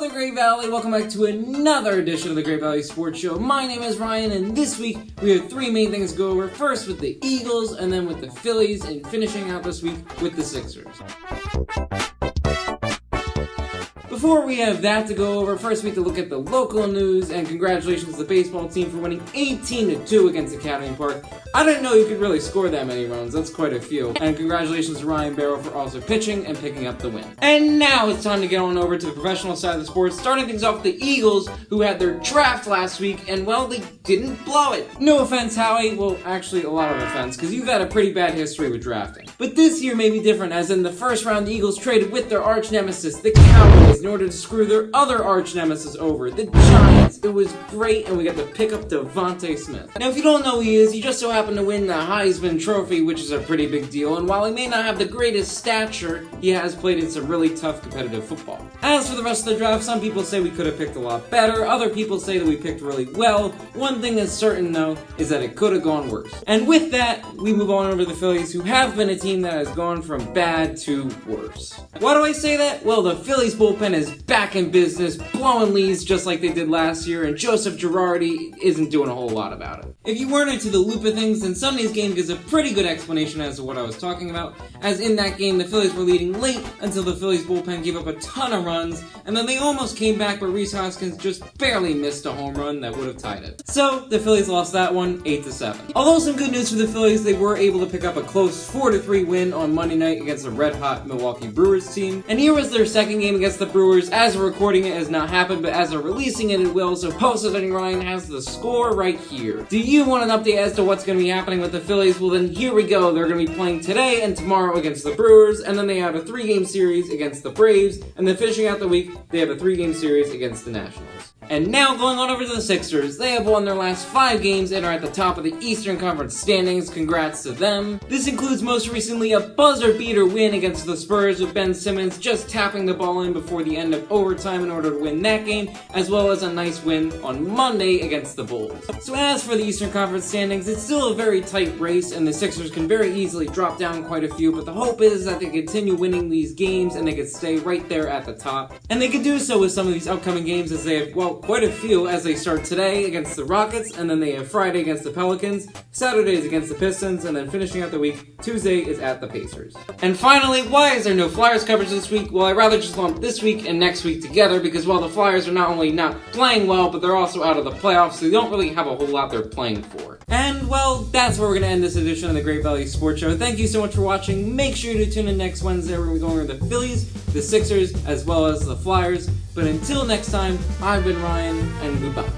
Hello there, Great Valley. Welcome back to another edition of the Great Valley Sports Show. My name is Ryan, and this week we have three main things to go over. First with the Eagles, and then with the Phillies, and finishing out this week with the Sixers. Before we have that to go over, first we have to look at the local news, and congratulations to the baseball team for winning 18-2 against Academy Park. I didn't know you could really score that many runs, that's quite a few. And congratulations to Ryan Barrow for also pitching and picking up the win. And now it's time to get on over to the professional side of the sports, starting things off with the Eagles, who had their draft last week, and well, they didn't blow it. No offense, Howie. Well, actually, a lot of offense, because you've had a pretty bad history with drafting. But this year may be different, as in the first round, the Eagles traded with their arch nemesis, the Cowboys, in order to screw their other arch nemesis over, the Giants. It was great, and we got to pick up Devonta Smith. Now, if you don't know who he is, he just so happened to win the Heisman Trophy, which is a pretty big deal, and while he may not have the greatest stature, he has played in some really tough competitive football. As for the rest of the draft, some people say we could have picked a lot better, other people say that we picked really well. One thing is certain, though, is that it could have gone worse. And with that, we move on over to the Phillies, who have been a team that has gone from bad to worse. Why do I say that? Well, the Phillies bullpen is back in business, blowing leads just like they did last year, and Joseph Girardi isn't doing a whole lot about it. If you weren't into the loop of things, then Sunday's game gives a pretty good explanation as to what I was talking about, as in that game the Phillies were leading late until the Phillies bullpen gave up a ton of runs, and then they almost came back, but Rhys Hoskins just barely missed a home run that would have tied it. So, the Phillies lost that one 8-7. Although some good news for the Phillies, they were able to pick up a close 4-3 win on Monday night against the red-hot Milwaukee Brewers team, and here was their second game against the Brewers. As we're recording it, has not happened, but as they're releasing it, it will, so Post-Editing Ryan has the score right here. Do you want an update as to what's going to be happening with the Phillies? Well, then here we go. They're going to be playing today and tomorrow against the Brewers, and then they have a 3-game series against the Braves, and then finishing out the week, they have a 3-game series against the Nationals. And now going on over to the Sixers. They have won their last 5 games and are at the top of the Eastern Conference standings. Congrats to them. This includes most recently a buzzer beater win against the Spurs, with Ben Simmons just tapping the ball in before the end of overtime in order to win that game, as well as a nice win on Monday against the Bulls. So as for the Eastern Conference standings, it's still a very tight race, and the Sixers can very easily drop down quite a few, but the hope is that they continue winning these games and they can stay right there at the top. And they can do so with some of these upcoming games, as they have, well, quite a few, as they start today against the Rockets, and then they have Friday against the Pelicans, Saturday is against the Pistons, and then finishing out the week, Tuesday is at the Pacers. And finally, why is there no Flyers coverage this week? Well, I'd rather just lump this week and next week together, because while the Flyers are not only not playing well, but they're also out of the playoffs, so they don't really have a whole lot they're playing for. And, well, that's where we're going to end this edition of the Great Valley Sports Show. Thank you so much for watching. Make sure to tune in next Wednesday where we're going over the Phillies, the Sixers, as well as the Flyers. But until next time, I've been Ryan, and goodbye.